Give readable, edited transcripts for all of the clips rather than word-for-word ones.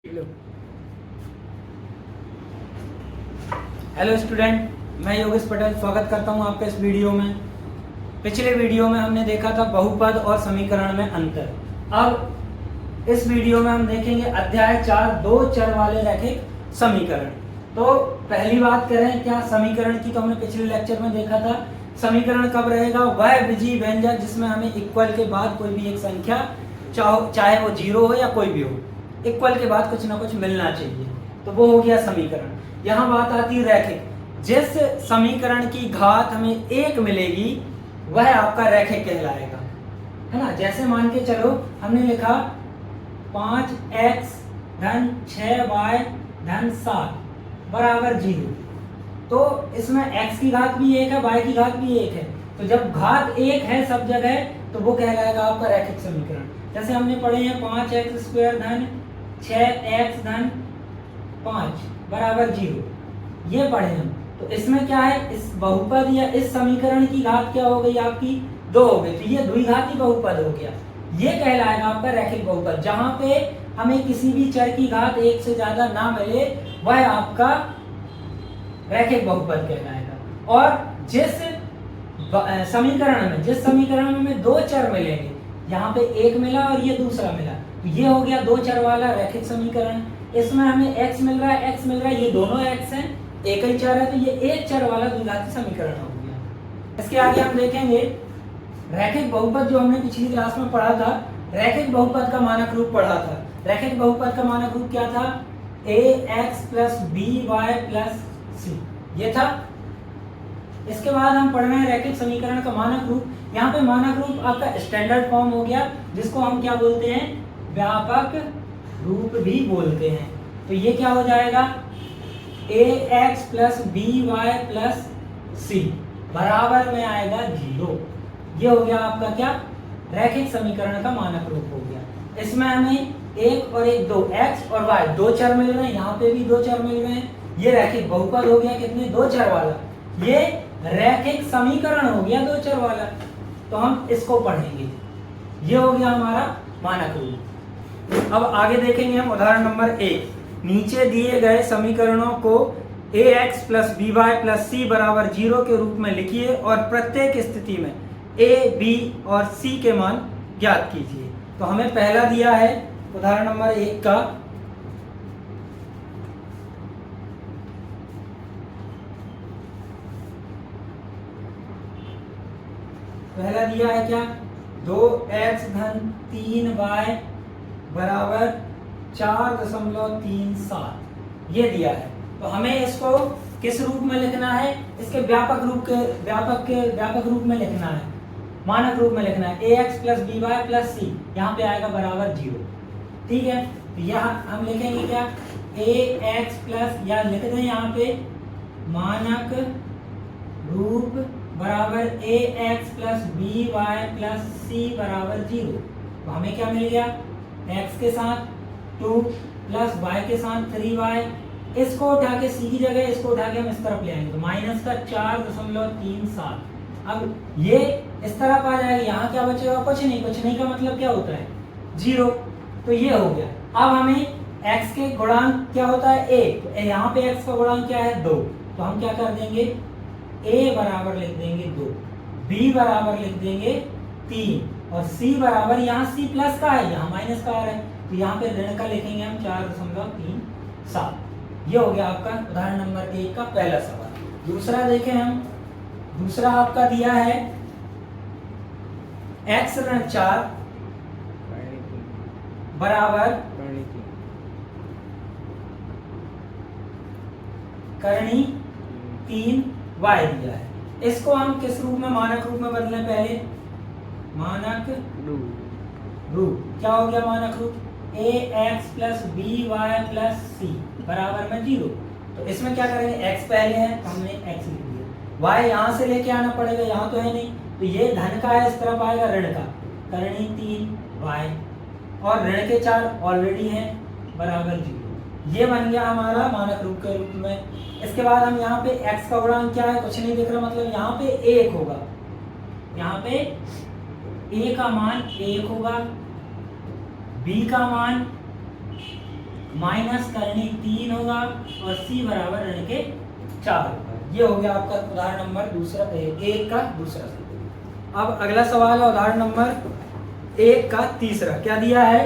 Hello student, मैं योगेश पटेल स्वागत करता हूं आपका इस वीडियो में। पिछले वीडियो में हमने देखा था बहुपद और समीकरण में अंतर। अब इस वीडियो में हम देखेंगे अध्याय 4 दो चर वाले रैखिक समीकरण। तो पहली बात करें क्या समीकरण की, तो हमने पिछले लेक्चर में देखा था समीकरण कब रहेगा, वह विजीव व्यंजक जिसमें हमें इक्वल के बाद कोई भी एक संख्या, चाहे वो जीरो हो या कोई भी हो, इक्वल के बाद कुछ ना कुछ मिलना चाहिए, तो वो हो गया समीकरण। यहाँ बात आती है रैखिक। जिस समीकरण की घात हमें एक मिलेगी वह आपका रैखिक कहलाएगा, है ना। जैसे मान के चलो हमने लिखा 5x धन 6y धन 7 बराबर 0, तो इसमें x की घात भी एक है, y की घात भी एक है, तो जब घात एक है सब जगह तो वो कहलाएगा आपका रैखिक समीकरण। जैसे हमने पढ़े हैं 5x स्क्वायर धन 6x धन 5 बराबर 0, ये पढ़े हम। तो इसमें क्या है, इस बहुपद या इस समीकरण की घात क्या हो गई आपकी 2 हो गई, तो ये द्विघाती बहुपद हो गया। ये कहलाएगा आपका रैखिक बहुपद। जहां पे हमें किसी भी चर की घात एक से ज्यादा ना मिले वह आपका रैखिक बहुपद कहलाएगा। और जिस समीकरण में हमें दो चर मिलेंगे, यहाँ पे एक मिला और ये दूसरा मिला, तो ये हो गया दो चर वाला रैखिक समीकरण। इसमें हमें x मिल रहा है, ये दोनों x हैं, एक ही चर है, तो ये एक चर वाला द्विघाती समीकरण हो गया। इसके आगे हम देखेंगे रैखिक बहुपद, जो हमने पिछली क्लास में पढ़ा था। रैखिक बहुपद का मानक रूप पढ़ा था। रैखिक बहुपद का मानक रूप क्या था, ax plus by plus c, ये था। इसके बाद हम पढ़ रहे हैं रैखिक समीकरण का मानक रूप। यहाँ पे मानक रूप आपका स्टैंडर्ड फॉर्म हो गया, जिसको हम क्या बोलते हैं, व्यापक रूप भी बोलते हैं। तो ये क्या हो जाएगा, ax plus by plus c बराबर में आएगा 0। ये हो गया आपका क्या, रैखिक समीकरण का मानक रूप हो गया। इसमें हमें एक और एक दो, x और y दो चर मिल रहे हैं, यहाँ पे भी दो चर मिल रहे हैं। ये रैखिक बहुपद हो गया, कितने, दो चर वाला। ये रैखिक समीकरण हो गया दो चर वाला, तो हम इसको पढ़ेंगे। ये हो गया हमारा मानक रूप। अब आगे देखेंगे हम उदाहरण नंबर 1। नीचे दिए गए समीकरणों को ax plus by plus c बराबर 0 के रूप में लिखिए और प्रत्येक स्थिति में a, b और c के मान ज्ञात कीजिए। तो हमें पहला दिया है उदाहरण नंबर 1 का, पहला दिया है क्या, 2x धन 3y बराबर 4.37, ये दिया है। तो हमें इसको किस रूप में लिखना है, इसके व्यापक रूप में लिखना है, मानक रूप में लिखना है। ax plus by plus c यहाँ पे आएगा बराबर 0, ठीक है। तो यहाँ हम लिखेंगे क्या, ax प्लस, या लिख दें यहाँ पे मानक रूप बराबर ax plus by plus c बराबर 0। तो हमें क्या मिल गया, x के साथ 2 प्लस y के साथ 3y, इसको उठा के c की जगह इसको उठा के हम इस तरफ ले आएंगे, तो माइनस का 4.37। अब ये इस तरफ आ जाएगा, यहाँ क्या बचेगा, कुछ नहीं का मतलब क्या होता है, 0। तो ये हो गया। अब हमें x के गुणांक क्या होता है, a, तो यहाँ पे x का गुणांक क्या है, 2, तो हम क्या कर देंगे, a बराबर लिख देंगे 2, b बराबर लिख देंगे 3 और c बराबर, यहाँ c प्लस का है, यहाँ माइनस का आ रहा है, तो यहाँ पे ऋण का लिखेंगे हम 4.37। ये हो गया आपका उदाहरण नंबर 1 का पहला सवाल। दूसरा देखें हम, दूसरा आपका दिया है x ऋण 4 बराबर करनी 3y दिया है। इसको हम किस रूप में, मानक रूप में बदलें, पहले मानक रूप क्या हो गया, मानक रूप ax plus by plus c बराबर में 0। तो इसमें क्या करेंगे, x पहले है तो हमने x लिख दिया, y यहाँ से लेके आना पड़ेगा, यहाँ तो है नहीं, तो ये धन का है, इस तरफ आएगा ऋण का, करनी 3y और ऋण के 4 ऑलरेडी है बराबर 0। ये बन गया हमारा मानक रूप के रूप में। इसके बाद हम यहाँ पे x का गुणांक क्या है, कुछ नहीं दिख रहा, मतलब यहाँ पे 1 होगा, यहाँ पे a का मान 1 होगा, b का मान माइनस करनी 3 होगा और c बराबर ऋण के 4 होगा। ये हो गया आपका उदाहरण नंबर दूसरा 1 का दूसरा सवाल। अब अगला सवाल है उदाहरण नंबर 1 का तीसरा। क्या दिया है?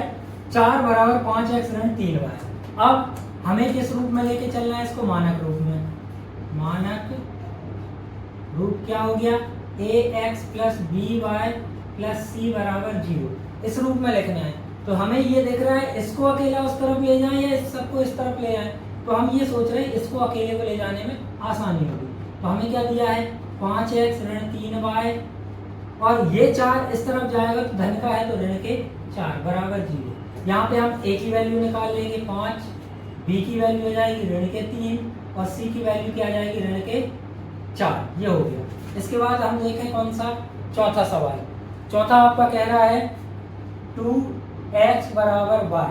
4 बराबर 5x ऋण 3y। अब हमें किस रूप में लेके चलना है इसको? मानक रूप में। मानक रूप क्या हो गया? ax plus by plus c बराबर 0। इस रूप में लिखना है। तो हमें ये दिख रहा है इसको अकेला उस तरफ ले जाएं या इस सबको इस तरफ ले जाएं। तो हम ये सोच रहे हैं इसको अकेले को ले जाने में आसानी होगी। तो हमें क्या दिया है? 5x ऋण 3y और ये 4 इस तरफ जाएगा तो धन का है तो ऋण के 4 बराबर 0। यहाँ पे हम a की वैल्यू निकाल लेंगे 5, b की वैल्यू हो जाएगी ऋण के 3 और c की वैल्यू क्या आ जाएगी? ऋण के 4। ये हो गया। इसके बाद हम देखें कौन सा चौथा सवाल। चौथा आपका कह रहा है 2x बराबर y।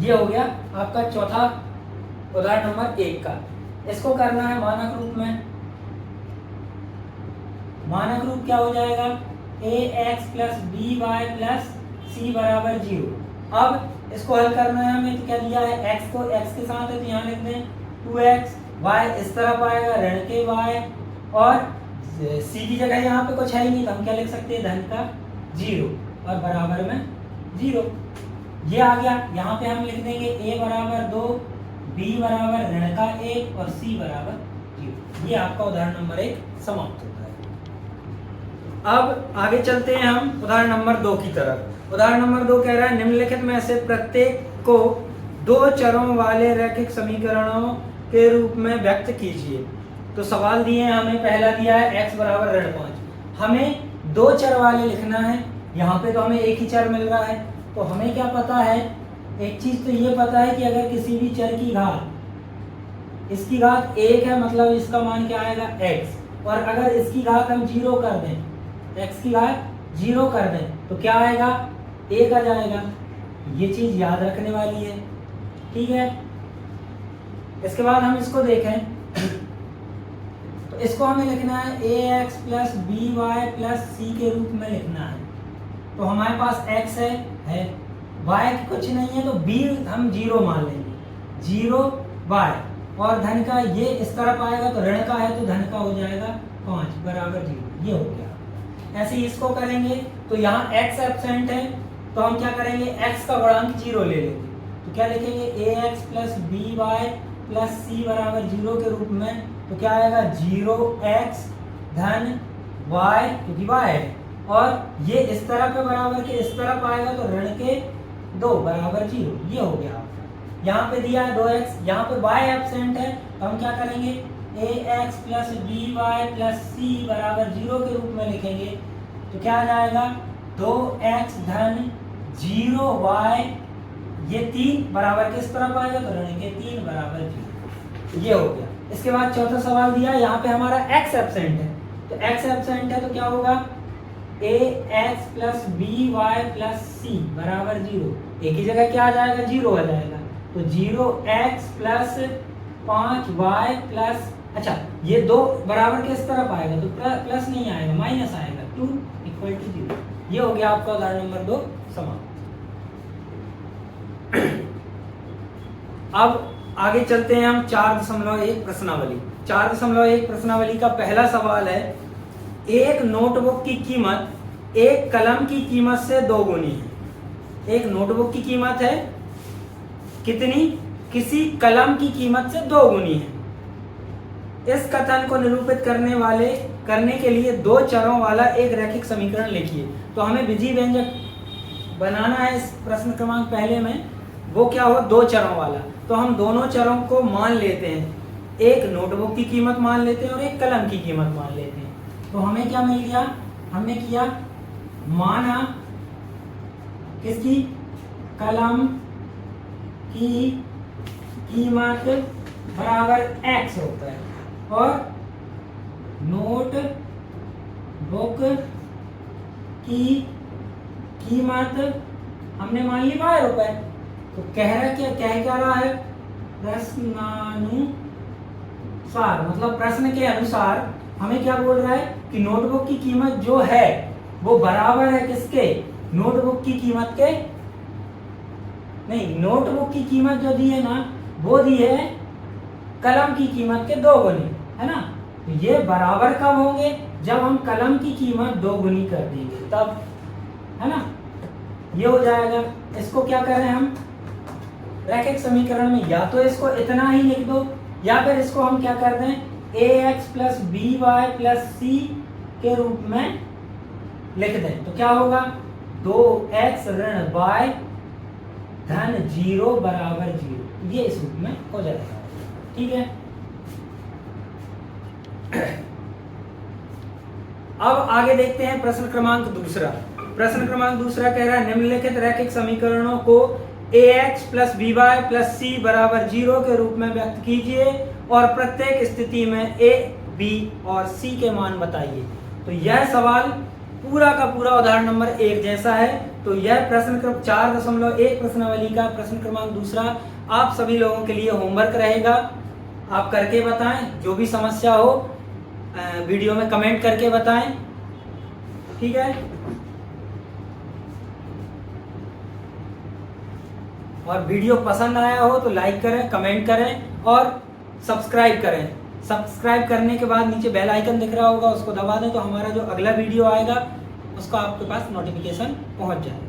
ये हो गया आपका चौथा उदाहरण नंबर 1 का। इसको करना है मानक रूप में। मानक रूप क्या हो जाएगा? ax plus by plus c बराबर 0। अब इसको हल करना है हमें। तो क्या दिया है? x को x के साथ है तो यहाँ लिख दें 2x, y इस तरफ आएगा ऋण के y और c की जगह यहाँ पे कुछ है ही नहीं तो हम क्या लिख सकते हैं? धन का 0 और बराबर में 0। ये आ गया। यहाँ पे हम लिख देंगे a बराबर 2, b बराबर ऋण का 1 और c बराबर 0। ये आपका उदाहरण नंबर 1 समाप्त होता है। अब आगे चलते हैं हम उदाहरण नंबर 2 की तरफ। उदाहरण नंबर 2 कह रहा है निम्नलिखित में से प्रत्येक को 2 चरों वाले रैखिक समीकरणों के रूप में व्यक्त कीजिए। तो सवाल दिए हैं हमें। पहला दिया है x बराबर ऋण 5। हमें 2 चर वाले लिखना है। यहाँ पे तो हमें एक ही चर मिल रहा है। तो हमें क्या पता है? एक चीज तो ये पता है कि अगर किसी भी चर की घात, इसकी घात 1 है मतलब इसका मान क्या आएगा? x। और अगर इसकी घात हम 0 कर दें, x की घात 0 कर दें तो क्या आएगा? 1 आ जाएगा। ये चीज याद रखने वाली है। ठीक है। इसके बाद हम इसको देखें तो इसको हमें लिखना है ax plus by plus c के रूप में लिखना है। तो हमारे पास x है y कुछ नहीं है तो b हम 0 मान लेंगे। 0 y और धन का ये इस तरफ आएगा तो ऋण का है तो धन का हो जाएगा 5 बराबर 0। ये हो गया। ऐसे ही इसको करेंगे तो यहाँ x एब्सेंट है तो हम क्या करेंगे? x का गुणांक 0 ले लेंगे। तो क्या लिखेंगे? ax plus by plus c बराबर 0 के रूप में। तो क्या आएगा? 0x धन y क्योंकि y है और ये इस तरफ है बराबर के इस तरफ आएगा तो ऋण के 2 बराबर 0। ये हो गया आपका। यहाँ पे दिया है 2x, यहाँ पे y एब्सेंट है तो हम क्या करेंगे? ax plus by plus c बराबर 0 के रूप में लिखेंगे। तो क्या आ जाएगा? 2x धन 0y ये 3 बराबर किस तरफ आएगा? तो ऋण के 3 बराबर 0। ये हो गया। इसके बाद चौथा सवाल दिया, यहाँ पे हमारा x एब्सेंट है। तो x एब्सेंट है तो क्या होगा? ax plus by plus c बराबर 0। एक ही जगह क्या आ जाएगा? 0 आ जाएगा। तो 0x प्लस 5y प्लस, अच्छा ये 2 बराबर किस तरफ आएगा? तो प्लस नहीं आएगा, माइनस आएगा। 2 इक्वल टू 0। ये हो गया आपका उदाहरण नंबर 2 समाप्त। अब आगे चलते हैं हम 4.1 प्रश्नावली। 4.1 प्रश्नावली का पहला सवाल है एक नोटबुक की कीमत एक कलम की कीमत से 2 गुनी है। एक नोटबुक की कीमत है कितनी? किसी कलम की कीमत से 2 गुनी है। इस कथन को निरूपित करने के लिए 2 चरों वाला एक रैखिक समीकरण लिखिए। तो हमें विधि व्यंजक बनाना है इस प्रश्न क्रमांक पहले में। वो क्या हो? 2 चरों वाला। तो हम दोनों चरों को मान लेते हैं। एक नोटबुक की कीमत मान लेते हैं और एक कलम की कीमत मान लेते हैं। तो हमें क्या मिल गया? हमने किया माना किसकी? कलम की कीमत बराबर x रुपए और नोट बुक की कीमत हमने मान ली y रुपए। तो कह रहा है प्रश्नानुसार, मतलब प्रश्न के अनुसार हमें क्या बोल रहा है कि नोटबुक की कीमत जो है वो बराबर है किसके? नोटबुक की कीमत के नहीं, नोटबुक की कीमत जो दी है ना, वो दी है कलम की कीमत के 2 गुनी, है ना। तो ये बराबर कब होंगे? जब हम कलम की कीमत 2 गुनी कर देंगे तब, है ना। ये हो जाएगा। इसको क्या करें हम रैखिक समीकरण में, या तो इसको इतना ही लिख दो, या फिर इसको हम क्या कर दें ax plus B Y plus C के रूप में लिख दें। तो क्या होगा 2x ऋण y धन 0 बराबर 0, ये इस रूप में हो जाएगा। ठीक है। अब आगे देखते हैं प्रश्न क्रमांक दूसरा। प्रश्न क्रमांक दूसरा कह रहा है निम्नलिखित रैखिक समीकरणों को ax plus B Y plus C बराबर 0 के रूप में व्यक्त कीजिए और प्रत्येक स्थिति में a, b और c के मान बताइए। तो यह सवाल पूरा का पूरा उदाहरण नंबर 1 जैसा है। तो यह प्रश्न 4.1 प्रश्नावली का प्रश्न क्रमांक दूसरा आप सभी लोगों के लिए होमवर्क रहेगा। आप करके बताएं, जो भी समस्या हो वीडियो में कमेंट करके बताएं। ठीक है। और वीडियो पसंद आया हो तो लाइक करें, कमेंट करें और सब्सक्राइब करें। सब्सक्राइब करने के बाद नीचे बेल आइकन दिख रहा होगा, उसको दबा दें तो हमारा जो अगला वीडियो आएगा उसका आपके पास नोटिफिकेशन पहुंच जाए।